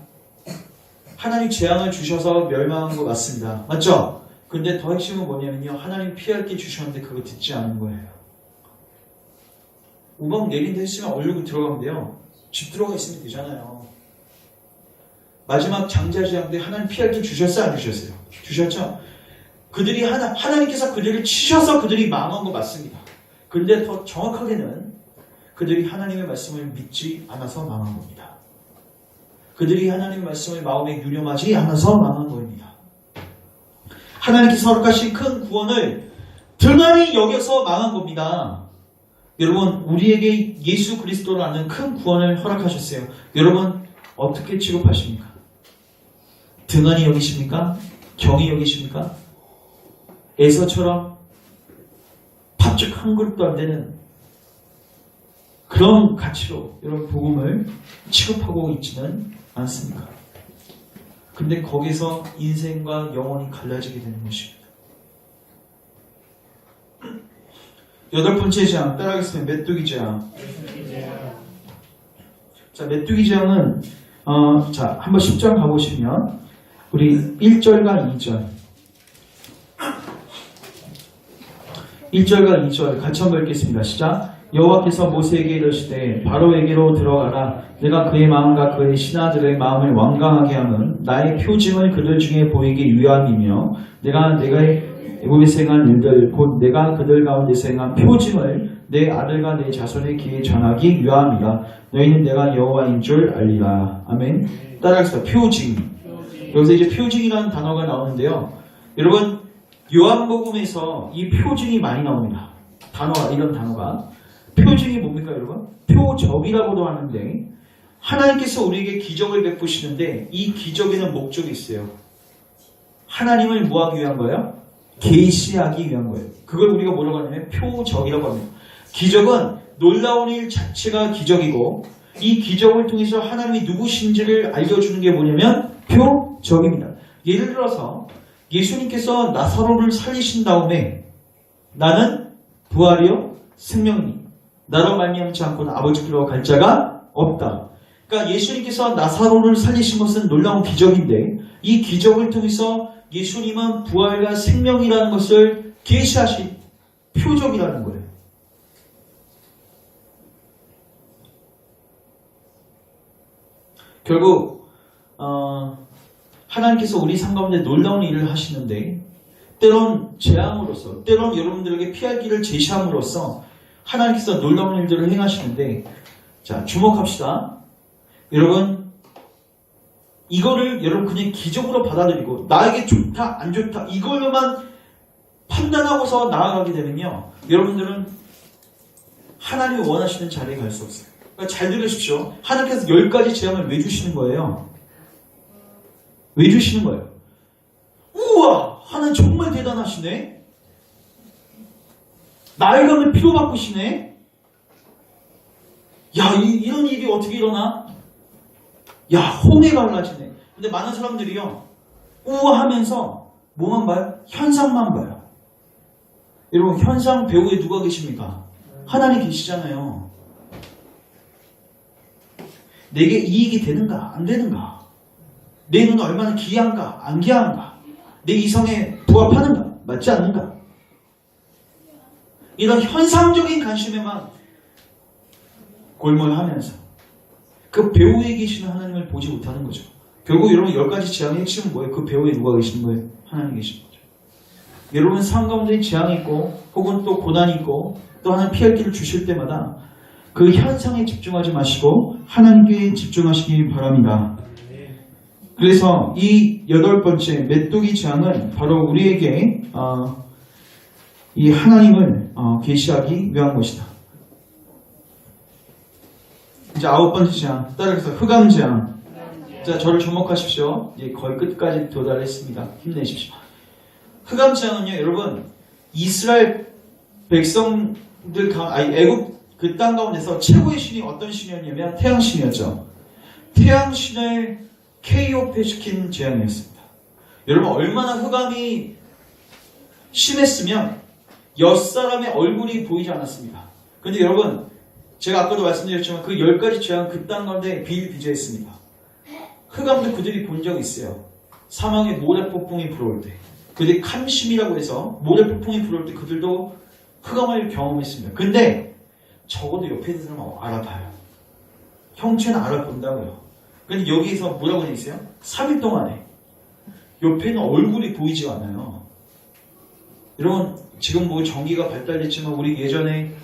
하나님 재앙을 주셔서 멸망한 거 맞습니다. 맞죠? 근데 더 핵심은 뭐냐면요. 하나님 피할 게 주셨는데 그거 듣지 않은 거예요. 우박 내린다 했으면 얼르고 들어가면 돼요. 집 들어가 있으면 되잖아요. 마지막 장자 재앙 때 하나님 피할 게 주셨어요? 안 주셨어요? 주셨죠? 그들이 하나님께서 그들을 치셔서 그들이 망한 거 맞습니다. 근데 더 정확하게는 그들이 하나님의 말씀을 믿지 않아서 망한 겁니다. 그들이 하나님의 말씀을 마음에 유념하지 않아서 망한 겁니다. 하나님께서 허락하신 큰 구원을 등한히 여겨서 망한 겁니다. 여러분, 우리에게 예수 그리스도라는 큰 구원을 허락하셨어요. 여러분, 어떻게 취급하십니까? 등한히 여기십니까? 경히 여기십니까? 에서처럼 밥죽 한 그릇도 안 되는 그런 가치로 여러분 복음을 취급하고 있지는 않습니까? 근데 거기서 인생과 영혼이 갈라지게 되는 것입니다. 8번째 재앙 따라하겠습니다. 메뚜기 재앙. 자, 메뚜기 재앙은 자, 한번 10장 가보시면 우리 1절과 2절 1절과 2절 같이 한번 읽겠습니다. 시작. 여호와께서 모세에게 이르시되 바로에게로 들어가라. 내가 그의 마음과 그의 신하들의 마음을 완강하게 하면 나의 표징을 그들 중에 보이기 위함이며 내가 애굽에서 행한 일들 곧 내가 그들 가운데서 행한 표징을 내 아들과 내 자손의 귀에 전하기 위함이라. 너희는 내가 여호와인 줄 알리라. 아멘. 따라하겠습니다. 표징. 여기서 이제 표징이라는 단어가 나오는데요. 여러분, 요한복음에서 이 표징이 많이 나옵니다. 단어가, 이런 단어가. 표징이 뭡니까, 여러분? 표적이라고도 하는데 하나님께서 우리에게 기적을 베푸시는데 이 기적에는 목적이 있어요. 하나님을 뭐하기 위한 거예요? 계시하기 위한 거예요. 그걸 우리가 뭐라고 하냐면 표적이라고 합니다. 기적은 놀라운 일 자체가 기적이고 이 기적을 통해서 하나님이 누구신지를 알려주는 게 뭐냐면 표적입니다. 예를 들어서 예수님께서 나사로를 살리신 다음에 나는 부활이요 생명이니 나로 말미암지 않고는 아버지께로 갈 자가 없다. 그러니까 예수님께서 나사로를 살리신 것은 놀라운 기적인데 이 기적을 통해서 예수님은 부활과 생명이라는 것을 계시하신 표적이라는 거예요. 결국 하나님께서 우리 삶 가운데 놀라운 일을 하시는데 때론 재앙으로서, 때론 여러분들에게 피할 길을 제시함으로써 하나님께서 놀라운 일들을 행하시는데, 자, 주목합시다. 여러분, 이거를 여러분 그냥 기적으로 받아들이고 나에게 좋다, 안 좋다 이걸로만 판단하고서 나아가게 되면요, 여러분들은 하나님이 원하시는 자리에 갈 수 없어요. 그러니까 잘 들으십시오. 하나님께서 10가지 재앙을 왜 주시는 거예요? 왜 주시는 거예요? 우와! 하나님 정말 대단하시네? 나의 감을 피로 바꾸시네? 야, 이런 일이 어떻게 일어나? 야, 홍해 갈라지네. 근데 많은 사람들이요, 우와 하면서 뭐만 봐요? 현상만 봐요. 여러분, 현상 배우에 누가 계십니까? 하나님 계시잖아요. 내게 이익이 되는가 안 되는가, 내 눈은 얼마나 기이한가 안 기이한가, 내 이성에 부합하는가 맞지 않는가, 이런 현상적인 관심에만 골몰하면서 그 배후에 계시는 하나님을 보지 못하는 거죠. 결국 여러분 10가지 재앙의 핵심은 뭐예요? 그 배후에 누가 계시는 거예요? 하나님 계신 거죠. 여러분 삶 가운데 재앙이 있고 혹은 또 고난이 있고 또 하나님 피할 길을 주실 때마다 그 현상에 집중하지 마시고 하나님께 집중하시기 바랍니다. 그래서 이 8번째 메뚜기 재앙은 바로 우리에게 이 하나님을 계시하기 위한 것이다. 이제 9번째 재앙, 따라서 흑암 재앙. 자, 저를 주목하십시오. 이제 거의 끝까지 도달했습니다. 힘내십시오. 흑암 재앙은요, 여러분, 이스라엘 백성들 애국 그 땅 가운데서 최고의 신이 어떤 신이었냐면 태양신이었죠. 태양신을 KOP 시킨 재앙이었습니다. 여러분, 얼마나 흑암이 심했으면 6사람의 얼굴이 보이지 않았습니다. 근데 여러분, 제가 아까도 말씀드렸지만 그 10가지 재앙 그 땅 가운데 비일비재했습니다. 흑암도 그들이 본 적이 있어요. 사망의 모래폭풍이 불어올 때, 그들이 캄심이라고 해서 모래폭풍이 불어올 때 그들도 흑암을 경험했습니다. 근데 적어도 옆에 있는 사람은 알아봐요. 형체는 알아본다고요. 근데 여기에서 뭐라고 되어 있어요? 3일 동안에 옆에는 얼굴이 보이지 않아요. 여러분, 지금 뭐 전기가 발달됐지만 우리 예전에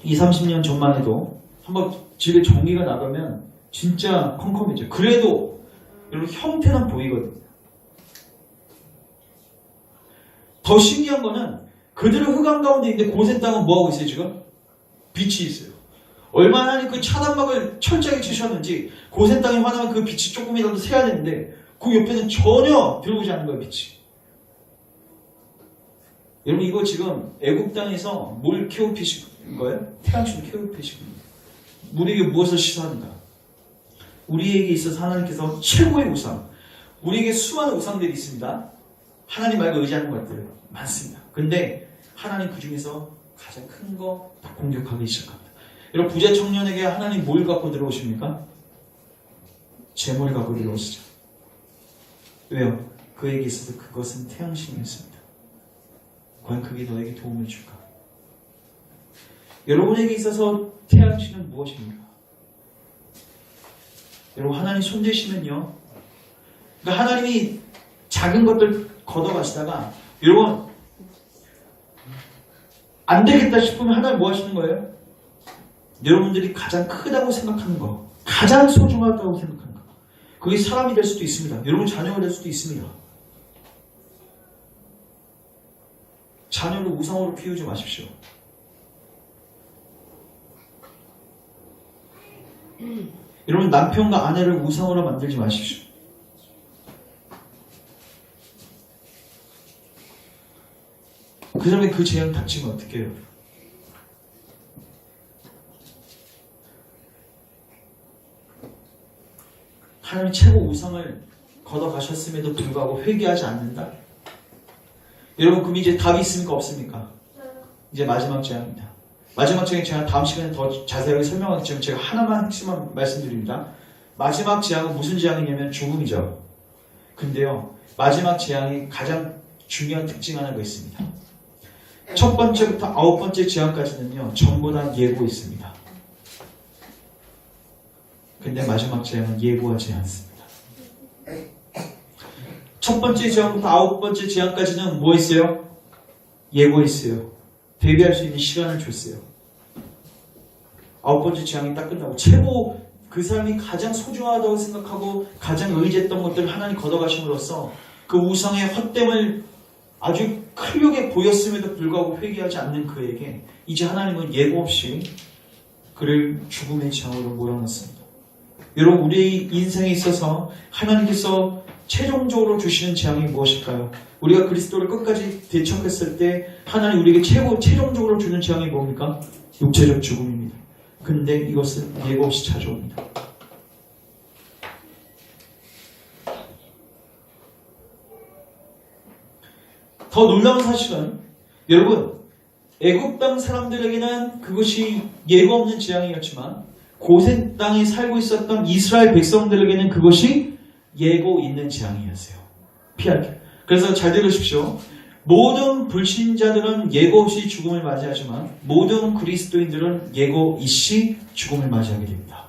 20-30년 전만 해도 한번 집에 전기가 나가면 진짜 컴컴해져요. 그래도 여러분 형태는 보이거든요. 더 신기한 거는 그들은 흑암 가운데 있는데 고센 땅은 뭐하고 있어요 지금? 빛이 있어요. 얼마나 그 차단막을 철저하게 치셨는지 고센 땅에 화나면 그 빛이 조금이라도 새야 되는데 그 옆에는 전혀 들어오지 않는 거예요, 빛이. 여러분, 이거 지금 애국 땅에서 뭘 KOP시킨 거예요? 태양신 KOP시킨 거예요. 우리에게 무엇을 시사하는가? 우리에게 있어서 하나님께서 최고의 우상, 우리에게 수많은 우상들이 있습니다. 하나님 말고 의지하는 것들 많습니다. 근데 하나님 그 중에서 가장 큰 거 다 공격하기 시작합니다. 여러분, 부자 청년에게 하나님 뭘 갖고 들어오십니까? 재물을 갖고 들어오시죠. 왜요? 그에게 있어서 그것은 태양신이었습니다. 과연 그게 너에게 도움을 줄까? 여러분에게 있어서 태양신은 무엇입니까? 여러분, 하나님 손대시면요, 그러니까 하나님이 작은 것들 걷어가시다가 여러분 안 되겠다 싶으면 하나님 뭐 하시는 거예요? 여러분들이 가장 크다고 생각하는 거, 가장 소중하다고 생각하는 거, 그게 사람이 될 수도 있습니다. 여러분 자녀가 될 수도 있습니다. 자녀를 우상으로 키우지 마십시오. 여러분, 남편과 아내를 우상으로 만들지 마십시오. 그 다음에 그 재앙 닥치면 어떻게 해요? 하나님 최고 우상을 걷어가셨음에도 불구하고 회개하지 않는다? 여러분, 그럼 이제 답이 있습니까? 없습니까? 이제 마지막 재앙입니다. 마지막 재앙 제가 다음 시간에 더 자세하게 설명하겠지만 제가 하나만 핵심만 말씀드립니다. 마지막 재앙은 무슨 재앙이냐면 죽음이죠. 근데요, 마지막 재앙이 가장 중요한 특징 하나가 있습니다. 첫 번째부터 9번째 재앙까지는요, 전부 다 예고있습니다. 근데 마지막 재앙은 예고하지 않습니다. 첫 번째 재앙부터 9번째 재앙까지는 뭐 했어요? 예고했어요. 대비할 수 있는 시간을 줬어요. 9번째 재앙이 딱 끝나고 최고 그 사람이 가장 소중하다고 생각하고 가장 의지했던 것들을 하나님 걷어가심으로써 그 우상의 헛됨을 아주 클리하게 보였음에도 불구하고 회개하지 않는 그에게 이제 하나님은 예고 없이 그를 죽음의 재앙으로 몰아넣습니다. 여러분, 우리 인생에 있어서 하나님께서 최종적으로 주시는 재앙이 무엇일까요? 우리가 그리스도를 끝까지 대척했을 때 하나님 우리에게 최종적으로 주는 재앙이 뭡니까? 육체적 죽음입니다. 근데 이것은 예고 없이 찾아옵니다. 더 놀라운 사실은 여러분, 애굽 땅 사람들에게는 그것이 예고 없는 재앙이었지만 고센 땅에 살고 있었던 이스라엘 백성들에게는 그것이 예고 있는 재앙이었어요. 피할. 그래서 잘 들으십시오. 모든 불신자들은 예고 없이 죽음을 맞이하지만 모든 그리스도인들은 예고 있이 죽음을 맞이하게 됩니다.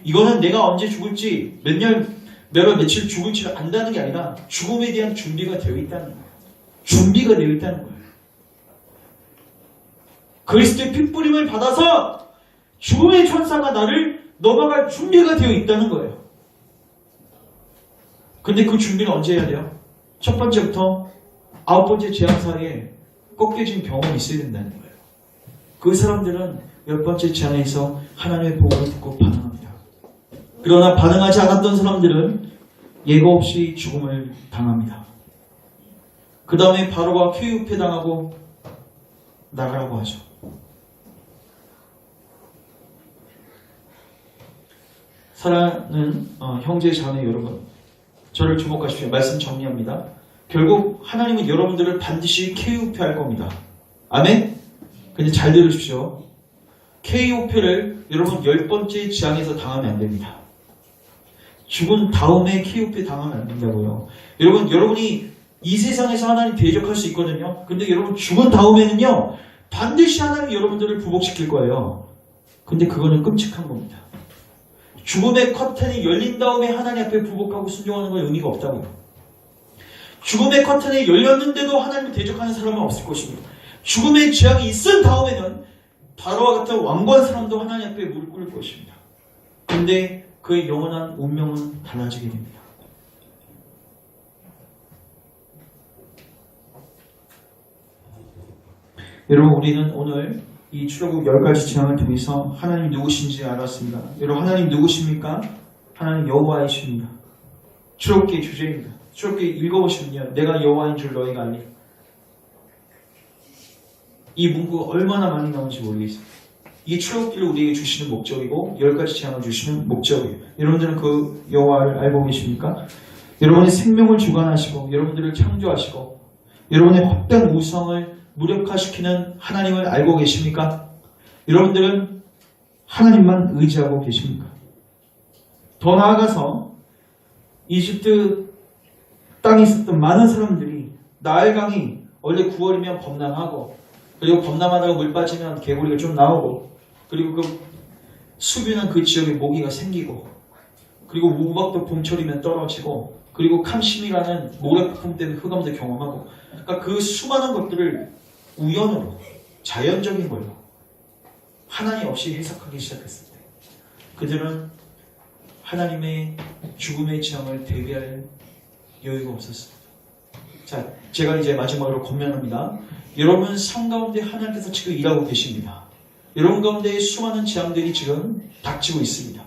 이거는 내가 언제 죽을지 몇 년, 몇 월, 며칠 죽을지를 안다는 게 아니라 죽음에 대한 준비가 되어 있다는 거예요. 준비가 되어 있다는 거예요. 그리스도의 핏부림을 받아서 죽음의 천사가 나를 넘어갈 준비가 되어 있다는 거예요. 근데 그 준비는 언제 해야 돼요? 첫 번째부터 9번째 재앙 사이에 꺾여진 경험이 있어야 된다는 거예요. 그 사람들은 10번째 재앙에서 하나님의 복음을 듣고 반응합니다. 그러나 반응하지 않았던 사람들은 예고 없이 죽음을 당합니다. 그 다음에 바로가 쾌유패 당하고 나가라고 하죠. 사랑하는 형제 자매 여러분, 저를 주목하십시오. 말씀 정리합니다. 결국 하나님은 여러분들을 반드시 KOP할 겁니다. 아멘? 근데 잘 들으십시오. KOP를 여러분 10번째 재앙에서 당하면 안 됩니다. 죽은 다음에 KOP 당하면 안 된다고요. 여러분이 이 세상에서 하나님 대적할 수 있거든요. 근데 여러분 죽은 다음에는요, 반드시 하나님이 여러분들을 부복시킬 거예요. 근데 그거는 끔찍한 겁니다. 죽음의 커튼이 열린 다음에 하나님 앞에 부복하고 순종하는 건 의미가 없다고요. 죽음의 커튼이 열렸는데도 하나님을 대적하는 사람은 없을 것입니다. 죽음의 재앙이 있은 다음에는 바로와 같은 완고한 사람도 하나님 앞에 무릎 꿇을 것입니다. 근데 그의 영원한 운명은 달라지게 됩니다. 여러분, 우리는 오늘 이 출애굽 10가지 재앙을 통해서 하나님 누구신지 알았습니다. 여러분, 하나님 누구십니까? 하나님 여호와이십니다. 출애굽기의 주제입니다. 출애굽기 읽어보시면요, 내가 여호와인 줄 너희가 알리. 이 문구가 얼마나 많이 나오는지 모르겠어요. 이게 출애굽기를 우리에게 주시는 목적이고 10가지 재앙을 주시는 목적이에요. 여러분들은 그 여호와를 알고 계십니까? 여러분의 생명을 주관하시고 여러분들을 창조하시고 여러분의 헛된 우성을 무력화시키는 하나님을 알고 계십니까? 여러분들은 하나님만 의지하고 계십니까? 더 나아가서 이집트 땅에 있었던 많은 사람들이 나일강이 원래 9월이면 범람하고 그리고 범람하다가 물 빠지면 개구리가 좀 나오고 그리고 그 수비는 그 지역에 모기가 생기고 그리고 우박도 봄철이면 떨어지고 그리고 캄심이라는 모래폭풍 때문에 흑암도 경험하고 그러니까 그 수많은 것들을 우연으로 자연적인 걸로 하나님 없이 해석하기 시작했을 때 그들은 하나님의 죽음의 재앙을 대비할 여유가 없었습니다. 자, 제가 이제 마지막으로 권면합니다. 여러분 삶 가운데 하나님께서 지금 일하고 계십니다. 여러분 가운데 수많은 재앙들이 지금 닥치고 있습니다.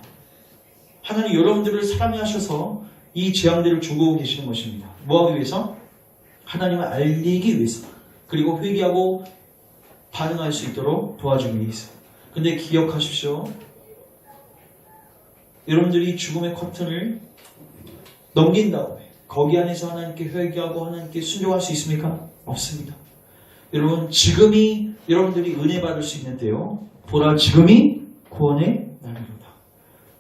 하나님 여러분들을 사랑하셔서 이 재앙들을 주고 계시는 것입니다. 뭐하기 위해서? 하나님을 알리기 위해서 그리고 회개하고 반응할 수 있도록 도와주기 위해서. 근데 기억하십시오. 여러분들이 죽음의 커튼을 넘긴 다음에 거기 안에서 하나님께 회개하고 하나님께 순종할 수 있습니까? 없습니다. 여러분 지금이 여러분들이 은혜 받을 수 있는 때요. 보라 지금이 구원의 날이로다.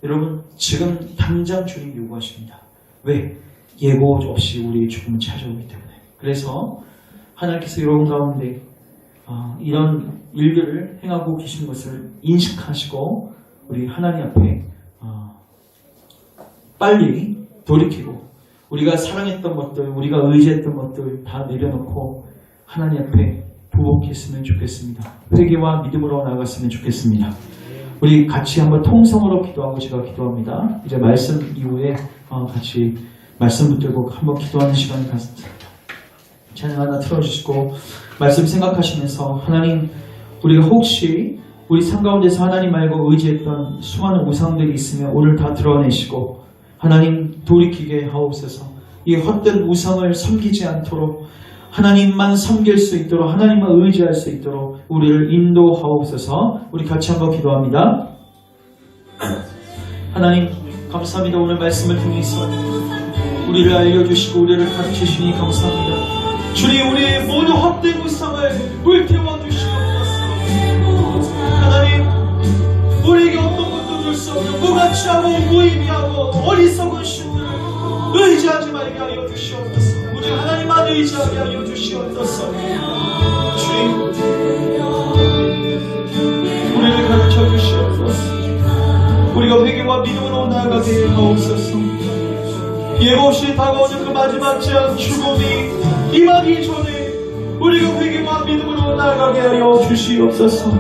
여러분 지금 당장 주님 요구하십니다. 왜? 예고 없이 우리의 죽음을 찾아오기 때문에. 그래서 하나님께서 여러분 가운데 이런 일들을 행하고 계신 것을 인식하시고 우리 하나님 앞에 빨리 돌이키고 우리가 사랑했던 것들, 우리가 의지했던 것들 다 내려놓고 하나님 앞에 부복했으면 좋겠습니다. 회개와 믿음으로 나아갔으면 좋겠습니다. 우리 같이 한번 통성으로 기도하고 제가 기도합니다. 이제 말씀 이후에 같이 말씀 붙들고 한번 기도하는 시간을 갖습니다. 찬양 하나 틀어주시고 말씀 생각하시면서 하나님, 우리가 혹시 우리 삶 가운데서 하나님 말고 의지했던 수많은 우상들이 있으면 오늘 다 드러내시고 하나님 돌이키게 하옵소서. 이 헛된 우상을 섬기지 않도록 하나님만 섬길 수 있도록 하나님만 의지할 수 있도록 우리를 인도하옵소서. 우리 같이 한번 기도합니다. 하나님 감사합니다. 오늘 말씀을 통해서 우리를 알려주시고 우리를 가르치시니 감사합니다. 주님, 우리의 모든 헛된 우상을 불태워 주시옵소서. 하나님, 우리에게 어떤 것도 줄 수 없는 무가치하고 무의미하고 어리석은 신들을 의지하지 말게 하여 주시옵소서. 우리 하나님만 의지하게 하여 주시옵소서. 주님, 우리를 가르쳐 주시옵소서. 우리가 회개와 믿음으로 나아가게 하옵소서. 예고 없이 다가오는 그 마지막 재앙 죽음이 임하기 전에 우리가 회개와 믿음으로 나아가게 하여 주시옵소서.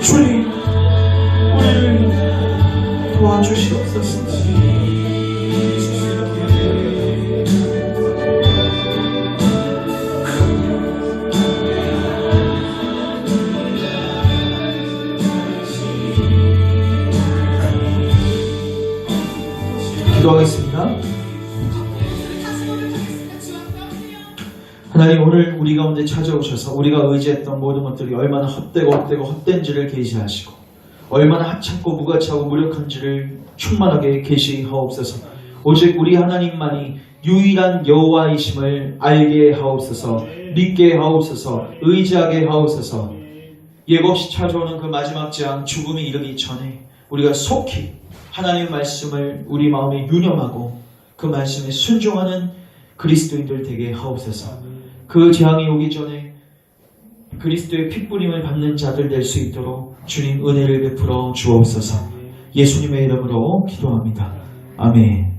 주님, 우리를 도와주시옵소서. 기도하겠습니다. 하나님, 오늘 우리 가운데 찾아오셔서 우리가 의지했던 모든 것들이 얼마나 헛된지를 계시하시고 얼마나 하찮고 무가치하고 무력한지를 충만하게 계시하옵소서. 오직 우리 하나님만이 유일한 여호와이심을 알게 하옵소서. 믿게 하옵소서. 의지하게 하옵소서. 예고없이 찾아오는 그 마지막 재앙 죽음이 이르기 전에 우리가 속히 하나님의 말씀을 우리 마음에 유념하고 그 말씀에 순종하는 그리스도인들 되게 하옵소서. 그 재앙이 오기 전에 그리스도의 핏부림을 받는 자들 될 수 있도록 주님 은혜를 베풀어 주옵소서. 예수님의 이름으로 기도합니다. 아멘.